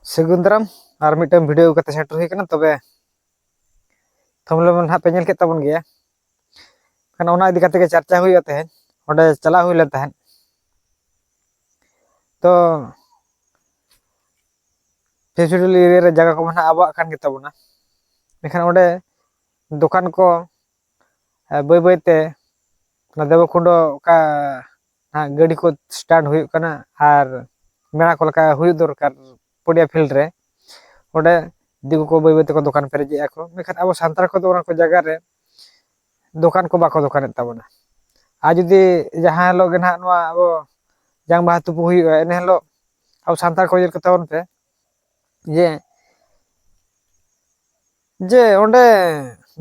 Seguntram ar mitam video kata setter huई kana tobe thumlo ha penyel ket tabon gya kana ona idi kate ge charcha hui ate onde chala hui len tahen to festival area re jaga ko mana abak kan kita bona mekhan onde dokan ko bai bai te na debo kundo ka gadi ko start hui kana ar mera ko laka hui dorkar podia field re onde digo ko bai bai te ko dokan pereje ako mekhan abo santar ko ona ko jaga re dokan ko bako dokan tabona a judi jahan lo gen ha noa abo jang baha tupu hui ene helo abo santar ko jer tabon pe je je onde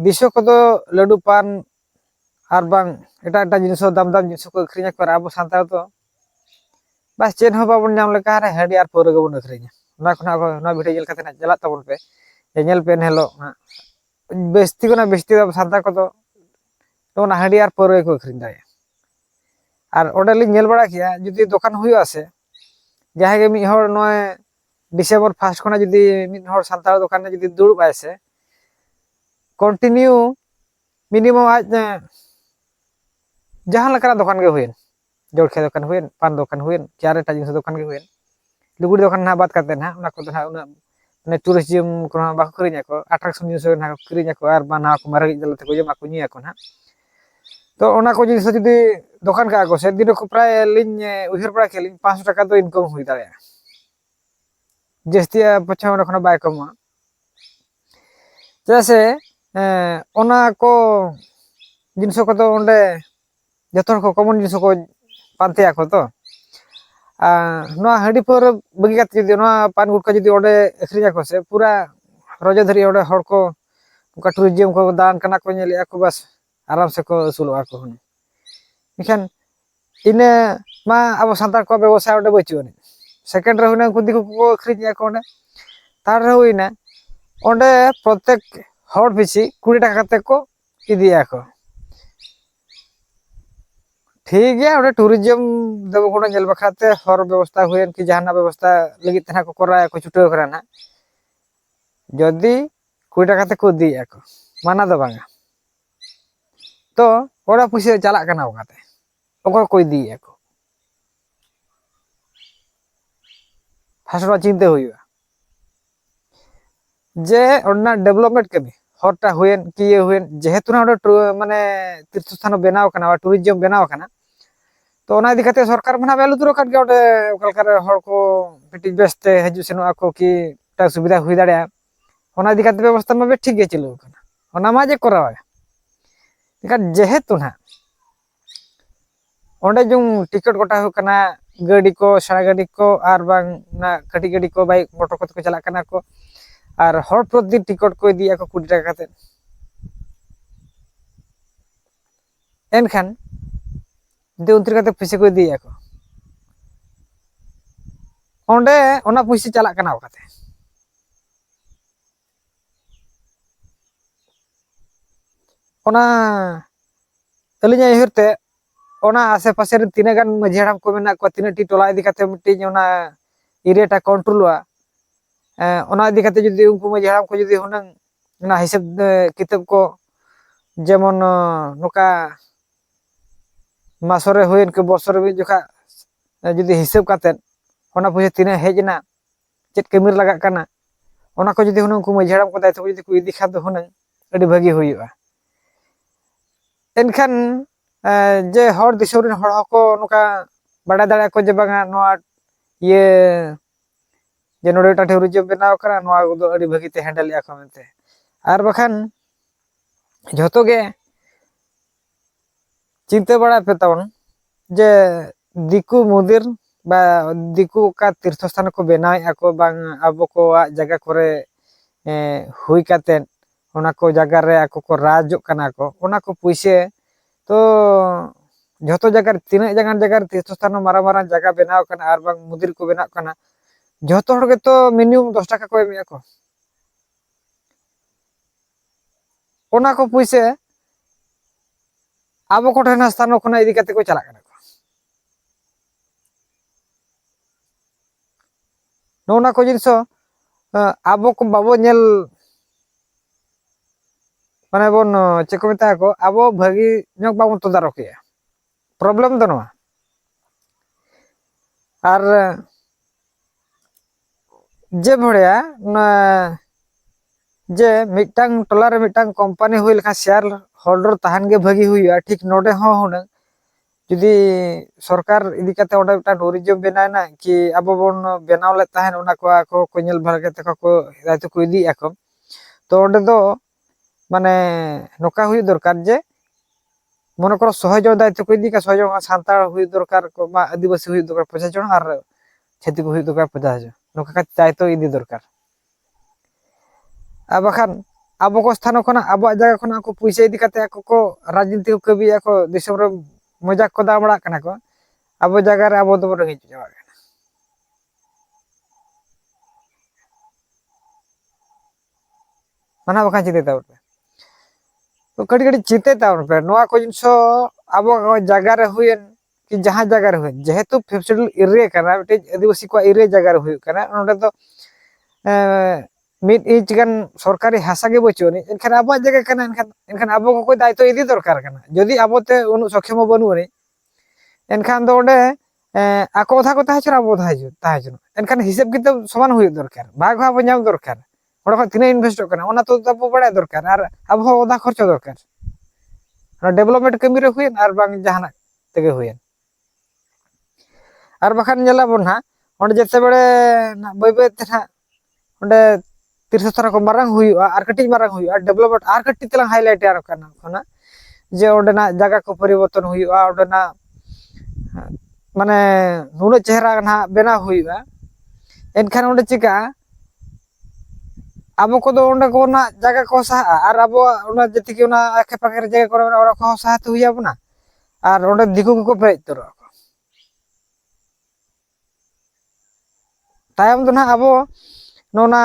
bisho ko do ladu pan ar bang eta jinso dam jinso ko akhrinya ko abo santar to bas chen ho babon nyam leka re hadi ar pore go bon akhrinya na khona ko na video jel kate na jalat tabon pe nyel pen helo besti ko na besti santar ko to na hadi ar pore ko akhrin daya আর ওটা link nail বড়া কিয়া যদি দোকান হই আছে যাহাগে me হর নয় December first Khana যদি me হর সান্তার দোকানে যদি দুড় পাইছে কন্টিনিউ মিনিমাম আজ jahan lekana dokan ge huyen jor khe dokan huyen pan dokan huyen kiare ta jinso dokan ge huyen luguri dokan na bat katen ha una ko na una ne tourism ko na ba krinya ko attraction jinso na krinya ko ar bana ko maragi jala te ko jema ko nya ko na তো ওনা কো জিনিস যদি দোকান কা কো সেদিন কো প্রায় Lin উহির পড়া খেলিন 500 টাকা তো ইনকাম হই দাঁড়া জেস্তিয়া পছা ওনা কোন বাই কমা জেসে ওনা কো জিনিস কো তো ওন্ডে যতর কো কমন জিনিস কো পান্তে আকো তো নোয়া হাডি পর বগি কাতে যদি নোয়া পান গুটকা যদি ওন্ডে এখরি আকো সে পুরা রজা ধরি ওন্ডে হড় কো কা টুরিজম কো দান কানা কো নেলি আকো বাস आराम से को सुलो आको हन इखान इने मा अब संतार को व्यवसाय ओडे बचुनी सेकंड रे हुना कुदी को खरीद को ओडे तार रे हुइना ओडे प्रत्येक हर पिछि 20 टाका कते को इदिया को ठीक गया ओडे टूरिज्म देबो कोन जेल बखाते हर व्यवस्था हुएन कि जहाना व्यवस्था लगी तना को करा को छुटो कराना जदी 20 टाका कते को दिया को माना दो बांगा तो ओड़ा पुसे चला कना ओकाते ओको कोई दिया को फासरा चिंते हुआ जे ओना डेवलपमेंट कभी हरटा हुएन कि ये हुएन जेहेतु ना माने तीर्थ स्थान बनाव कना टूरिज्म बनाव कना तो ओना इदी कते सरकार मना बेलु दुरो कट गए ओडे ओकलकार हर को पिटी बेस्ते हजु सेनो आको कि ता सुविधा हुई दाड़े ओना इदी कते व्यवस्था में ठीक गे चलो कना ओना मा जे करावा इका जेहेतु ना ओंडे जो टिकट गोटा हो कना गाड़ी को सारा गाड़ी को आर बांग ना कटी गाड़ी को बाइक मोटर को चला कना को आर हर प्रति टिकट को दिया को 20 टाका कते एनखान दे उनतिर कते पैसे को दिया को ओंडे ओना पैसे चला कना ओकाते ओना अलिया हिरते ओना आसे पासे रे तिना गान मझेड़ाम को मेना को तिना टी टोला इदी कते मिटी ओना एरियाटा कंट्रोलवा ओना इदी कते जदी उनको मझेड़ाम को जदी हुनंग ना हिसाब किताब को जेमन नुका मासरे होइन के बसरे भी जोखा जदी हिसाब कते ओना पैसे तिना हेजना चेत कमिर लगा कना ओना को जदी हुनंग को मझेड़ाम को दायित्व जदी को इदी खाद हुनंग अडी भागी हुइबा एनखान जे हर दिसोरिन हर को नुका बड़ा दाड़ा को जे बांगा नोआ ये जे नोडे टाटे टूरिज्म बनाव करा नोआ दो अडी भागीते हैंडल या को मेनते आर बखान झतो गे चिंता बड़ा पे तवन जे दिकु मुदिर बा दिकु का तीर्थ स्थान को बनाय ako bang abo ko jaga kore hui katen ona ko jaga re ako ko rajok kana ko ona ko puise तो जो जगह तीन जगह तीर्थ स्थान मारा मारा जगह बनाव कना आर बांग मुदिर को बनाव कना जो तो मिनिमम 10 टाका को एमिया को ओना को पैसे आबो को ठेना स्थान खना इदी कते को चला कना को नोना को जिनसो ᱟᱵᱚ ᱠᱚ ᱵᱟᱵᱚ ᱧᱮᱞ ᱢᱟᱱᱮ ᱵᱚᱱ ᱪᱮᱫ ᱠᱚ ᱢᱮᱛᱟᱜ ᱟᱠᱚ ᱟᱵᱚ ᱵᱷᱟᱹᱜᱤ ᱧᱚᱜ ᱵᱟᱵᱚᱱ ᱛᱚᱫᱟᱨᱚᱠᱮᱜᱼᱟ ᱯᱨᱚᱵᱞᱮᱢ ᱫᱚ ᱱᱚᱣᱟ ᱟᱨ जे भड़िया जे मिटांग टोला रे मिटांग कंपनी हुई लेखा शेयर होल्डर तहन गे भागी हुई ठीक नोडे हो हुना जुदी सरकार इदी काते ओडे मिटा टूरिज्म बेनायना कि अब बन बेनाव ले तहन ओना को आको को नेल भर के तको को दायित्व को इदी आको तो ओडे दो माने नोका हुई दरकार जे मन करो सहयोग दायित्व को इदी का सहयोग सांताल हुई दरकार को बा आदिवासी हुई दरकार 50 जन और छेती को हुई दरकार 50 जन नोका का दायित्व इदी दरकार अब बखान अब को स्थान खना अब जगह खना को पैसा इदी काते को राजनीति को कवि को दिसम रे मजाक को दा बड़ा कना को अब जगह रे अब दो रही जावा माना बखान चिते ता तो कड़ी कड़ी चिते ता पे नोआ को जिनसो अब जगह रे हुएन कि जहां जगह रे हुए जेहेतु फेसिलिटी एरिया कना बेटे आदिवासी को एरिया जगह रे हुए कना ओंडे तो मिट इंच गन सरकारी हासा गे बचोनी एनखान अब जगह कना एनखान अब को दायित्व इदी दरकार कना जदि अबते उनु सक्षम बनुनी एनखान दो ओंडे आको कथा को ताहे अब ताहे एनखान हिसाब किताब समान हुई दरकार भाग भाग नाम दरकार ओडे खन तिना इनवेस्ट करना ओना तो अब बड़ा दरकार और अब ओदा खर्च दरकार ओना डेवलपमेंट कमी रे हुई और बांग जहाना तेगे हुई और बखान नेला बन हा ओंडे जते बड़े बय बय ते ना ओंडे तीर्थस्थान को मारंग हुआ और कटी मारंग हुआ डेवलपमेंट और कटी तला हाईलाइट यार करना खना जे ओंडेना जगह को परिवर्तन हुआ ओंडेना माने नुनो चेहरा ना बेना हुआ एनखान ओंडे चिका अब को दो ओंडे को ना जगह को सा और अब ओना जति के ओना आखे पाखे जगह को ओरा को सा तो हुआ बना और ओंडे दिकु को पे तरो तायम दो ना अब नोना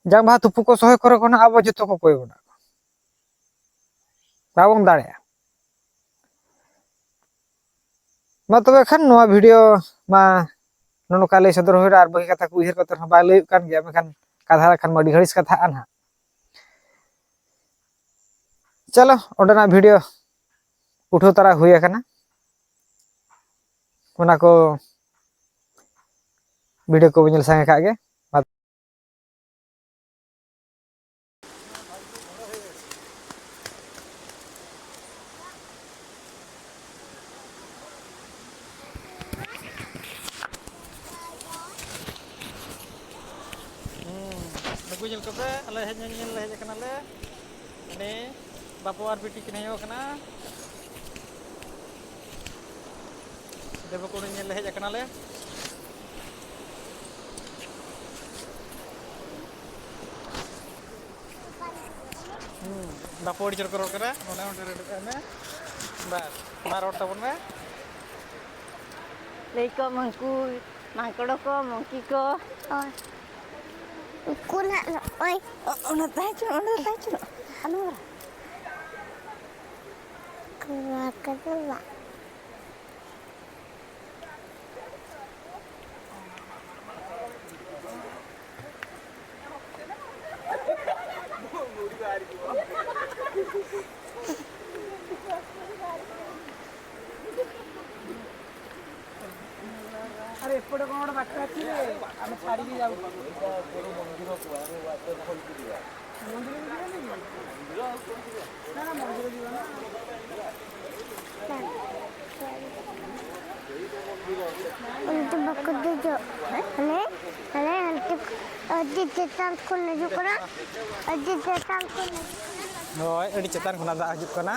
जब भात तुपु को सहे करे कोना अब जतो को कोय बना बाबों दाड़े मा तबे खान नोआ वीडियो मा नोनो काले सदर होइरा आर बही कथा को उहिर कतर बा लय कान गया मेखान काधा खान मडी घड़िस कथा आन चलो ओडना वीडियो उठो तारा हुई कना ओना को वीडियो को बनेल संगे का गे ᱱᱩᱠᱩ ᱧᱮᱞ ᱠᱚᱯᱮ ᱟᱞᱮ ᱦᱮᱡ ᱧᱮᱞ ᱞᱮ ᱦᱮᱡ ᱟᱠᱟᱱᱟᱞᱮ ᱩᱱᱤ ᱵᱟᱯᱩ ᱟᱨ ᱵᱤᱴᱤ ᱠᱤᱱ ᱦᱮᱡ ᱟᱠᱟᱱᱟ ᱫᱮᱵᱚᱠᱩᱲᱤ ᱧᱮᱞ ᱞᱮ ᱦᱮᱡ ᱟᱠᱟᱱᱟᱞᱮ बापू अड़ी चोर को रोड करे ओने ओंडे रेडी में बस मा रोड तबन में लई को मंकू मांकड़ो को मंकी को और कुना ओय ओना ताचो अनुरा कवा अरे एपटे कोन बाटा अछि रे हम छाड़ी के जाऊ मंदिर को अरे वाटे खोल के दिया मंदिर में दिया नहीं ना ना मंदिर दिया ना उनके बकद जो हले हले हल्के अजी चेतान को नजु करा अजी चेतान को होय अडी चेतान खना दा हजु कना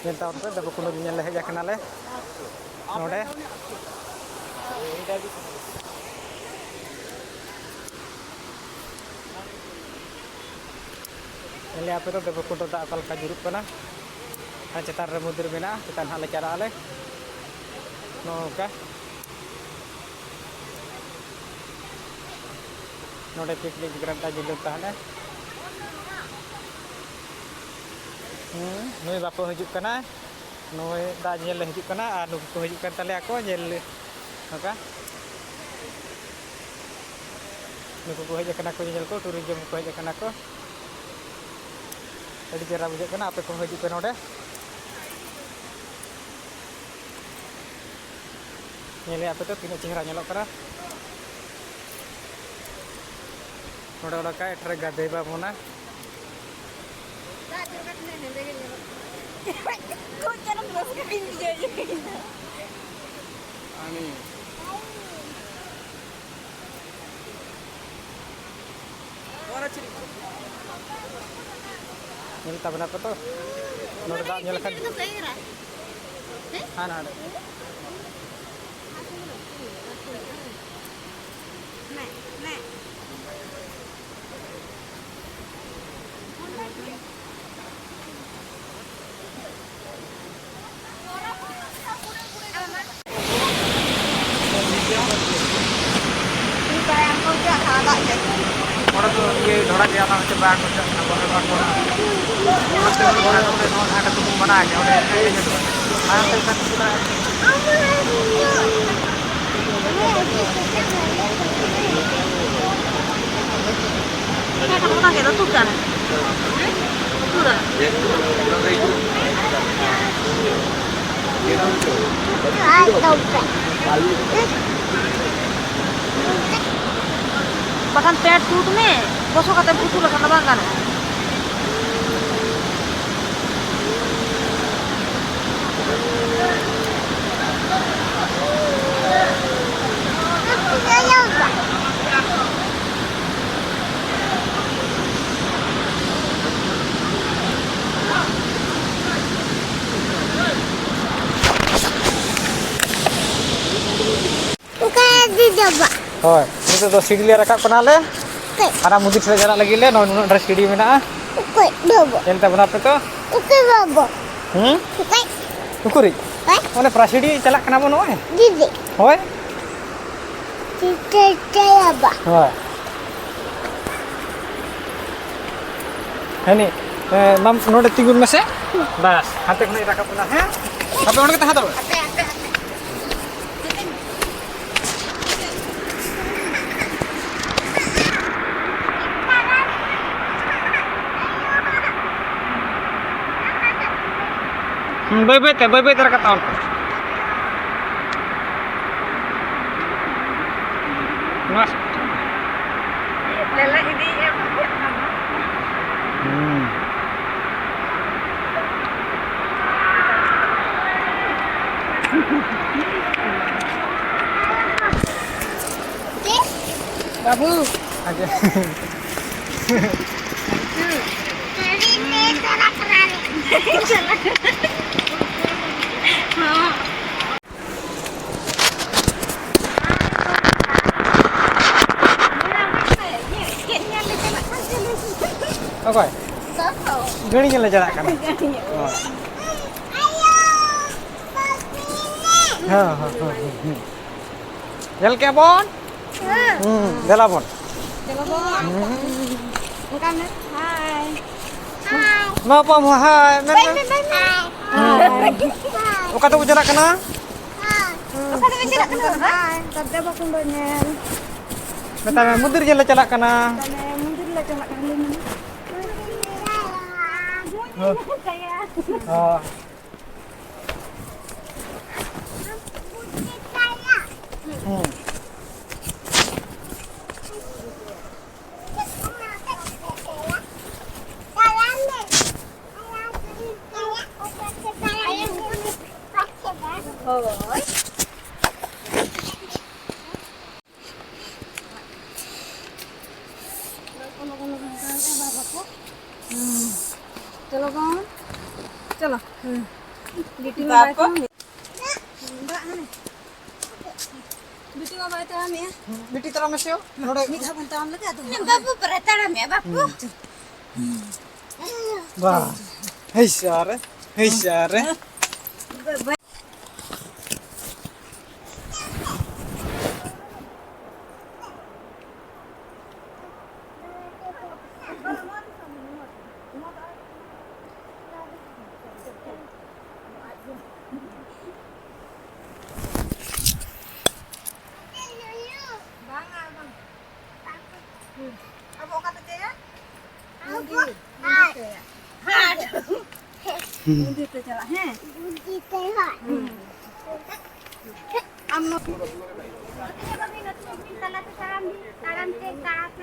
Kita untuk dapat kuno dunia leh ya kenal leh, node. Ini apa itu dapat kuno tak akal kajuruk kana, cetar remudir bina, kita hal cara leh, noka. नोडे पिकनिक ग्रांटा जिलो ताहले नुई बापो हजूक कना नुई दा जेल हजूक कना आ नुक को हजूक कन ताले ako जेल नका नुक को हज कना को जेल को टूरिज्म को हज कना को अड़ी जरा बुझे कना आपे को हजूक पे नोडे नेले आपे तो तीन चेहरा नेलो करा नोडे vodka एटरे गादे बाबोना Kok cara terus ke pintu aja. Ani. Mana ciri? Ini tak benar betul. Nor dah nyalakan. Hana ada. Nek, nek. Orang tu ये ढोड़ा के आता है बाहर को चलना बाहर को ना मत बोलो ढोड़ा तो ना आटा तो बना के और ये जो हां तो सब पूरा Kayak kamu pakai tutup kan? Tutup. Bahkan peat tutup nih, bosok kata butuh lah karena bangkan. Hoi, itu tuh सीढ़ी ले रखा कना ले karena mudik sudah jalan lagi le non ada सीढ़ी mana Oke, babo. yang tak benar itu Oke, babo. Oke. ukuri oleh prasidi celak kenapa no Didi. hoi Cicaya, Ba. hoi ini mam node tinggun mese bas hati kena rakap pula ha tapi orang kita hatar Baik-baik terangkat tahun. Mas. Lala ini ya. Babu. Aja. Okay. Gani jalan jalan kan? Jalan ke bon? Jalan bon. Bukan, hai. Mau apa mau hai? Bukan tu jalan kena? Bukan tu jalan kena. Hai, tadi bapak kumbannya. Betul, mundur jalan jalan kena. Mundur lah jalan kena. Oh. चलो कौन चलो बेटी में बैठो बेटी में बैठो हम ये Biti terang mesio? Node. मीठा बनता हम लगा दो बाबू परता रहा मैं बाबू Wah. Hei syare. Hei syare. बुद्धि तो चला है बुद्धि तो है हम तला तो ताराम से ताला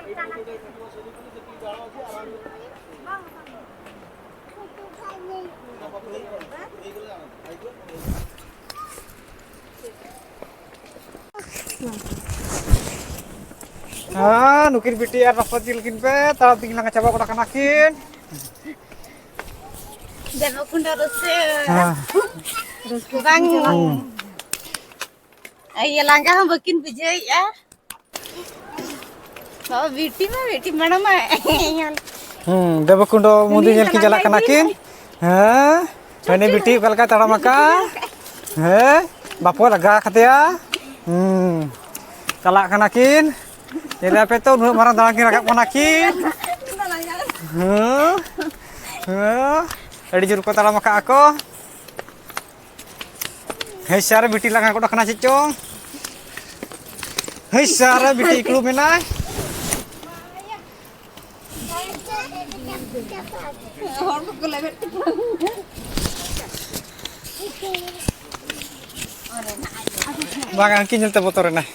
Nukin biti ar dapat jilkin pe, tahu tinggal ngacaba kodak kanakin. Jangan kunda rose. Rose bang. Ay langka हम बकिन बिजय या. Oh बेटी मैडम है. Debakundo mudi jilkin jalak kanakin. Ini biti kalka taram maka. Bapo laga katanya. Jalak kanakin. Jadi apa itu marang dalang kira kak kanakin. Ready juru kota lama kak aku. Hei syara biti lang aku dah kena cicong. Hei syara biti iklu menai. Bang angkin nyelte motor nah.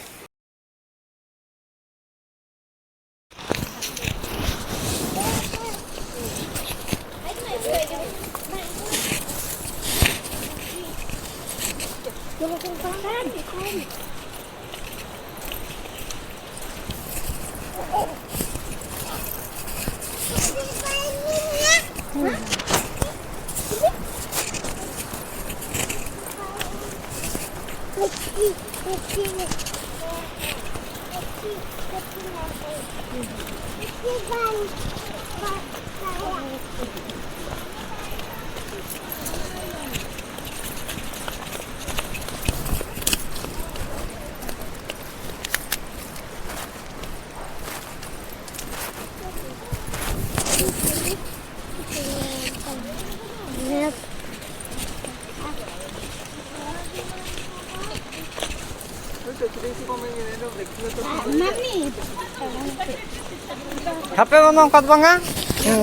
HP mama angkat bangga,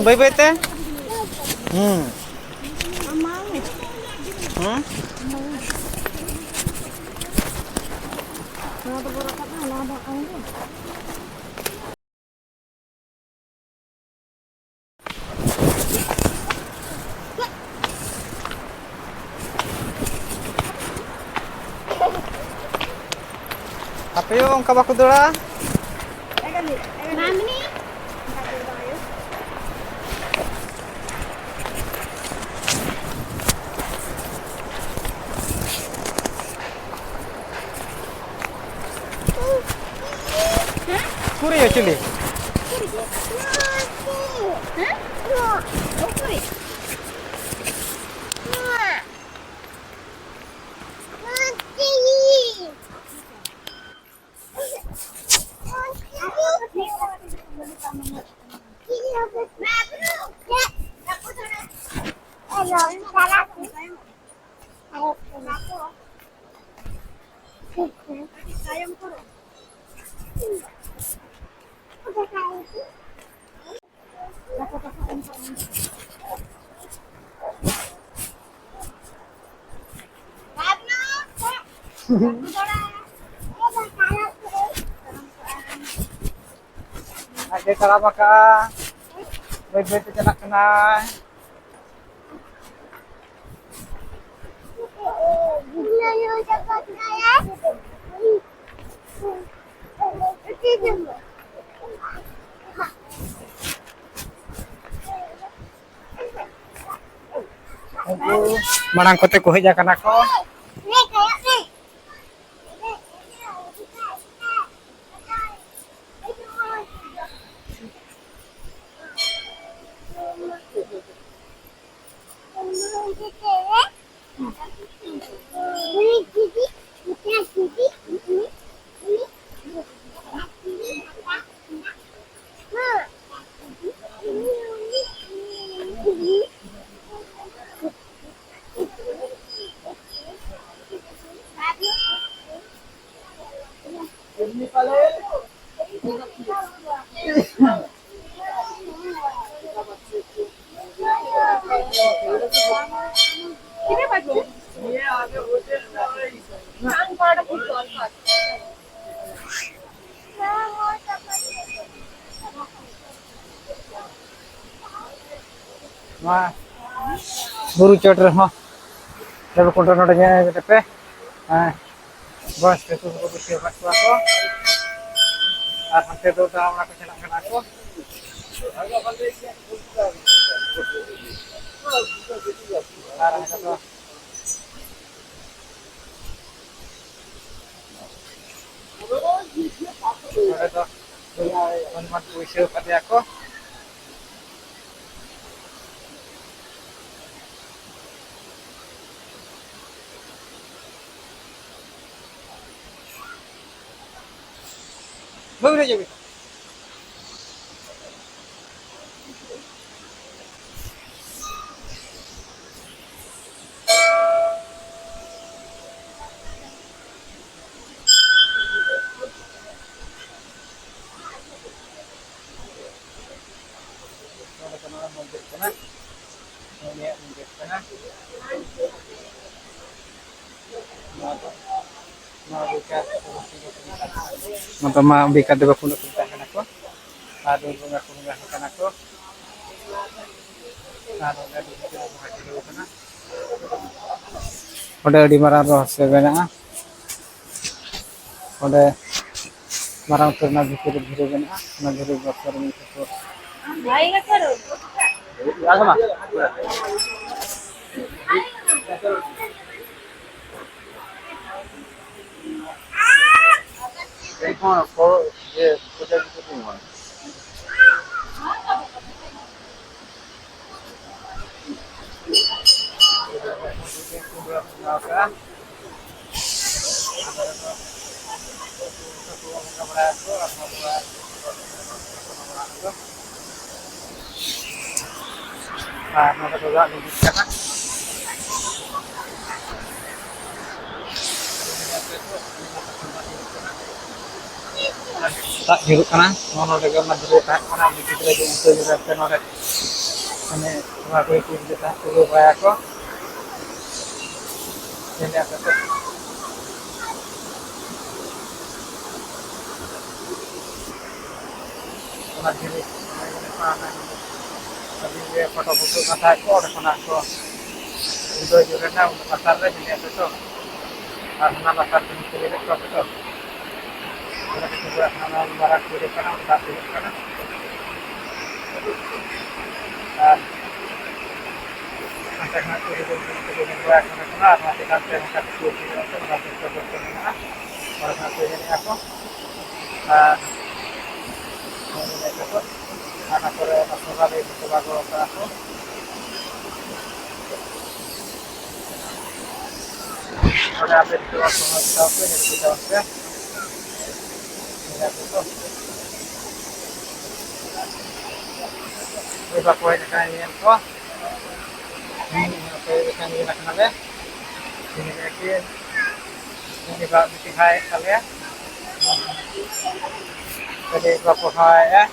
baik-baik teh. HP yung kabak kudura. Mami. Kuri ya cili. Ada salah maka baik-baik itu nak kena. Marang kote ko heja kana ko. Wah, buru coder mah. Lalu kontrol nodanya TP. Nah, bos itu buku siapa aku. Nanti itu tahu aku cenakan aku. Sekarang itu ada tuh. Teman puisi pada aku. Boleh aja, Bi. Mama bikat dua puluh kuntahan aku. Aduh bunga akan aku. Udah di marang roh sebenarnya. Udah marang turna biru benar. Na biru besar ini itu. Baik karo. Ya sama. Kalau ya udah gitu semua. Tak jeruk kana, mau dagang madure tak kana begitu lagi untuk jerukkan oleh. Ini aku ikut kita dulu kayak aku. Ini apa tuh? Madure, ini mana? Tapi dia foto-foto kata aku ada kana aku. Untuk jeruknya untuk pasarnya ini apa tuh? Karena pasar ini tidak apa tuh. Kita coba nama barat kiri kanan, tak kiri kanan. Dan nanti nanti itu buat mana nanti nanti nanti kiri itu nanti coba mana. Kalau nanti ini aku, ini aku, anak Korea nasional itu coba aku. Ada apa itu waktu kita apa ini kita apa? Iba po ay nakain po. Ini apa ikan ini nak nale? Ini yakin. Ini ba bitihai kalian? Jadi iba po hai ya.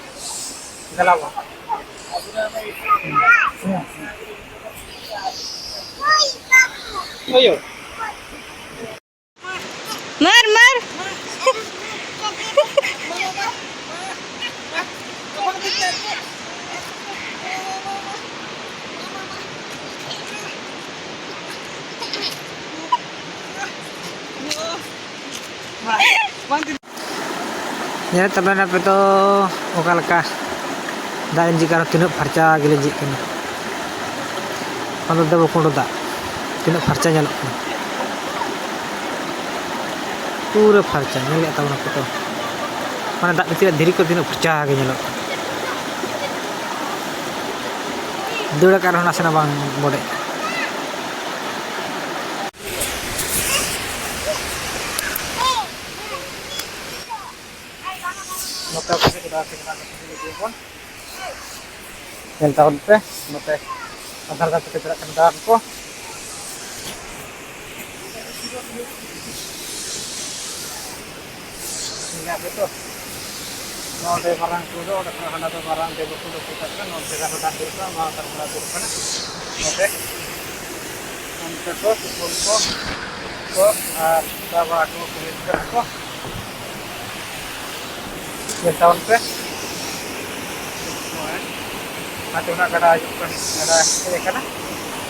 Dalawa. Ayo. Mar, mar. Ya teman apa itu oka leka dan jika tinuk farca gile jikan kalau dah bukan roda tinuk farca nyalok pura farca nyalek tahu nak itu mana tak tidak diri ko tinuk farca gile nyalok dua karena nasana bang bode Nota kasi kita pun. Yang tahun teh, nota antar kata kita kendaraan ko. Ini itu. Nota barang kudo, ada barang tebuk kudo kita kan, nota kita sudah mau terlalu Oke. Untuk ko, ko, bawa aku ke ko. Ya tahun ke. Mati nak kada ajukan ada ini kana.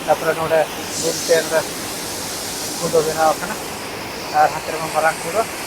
Tapra node bunten da kudo bina kana. Ar hater marang kudo.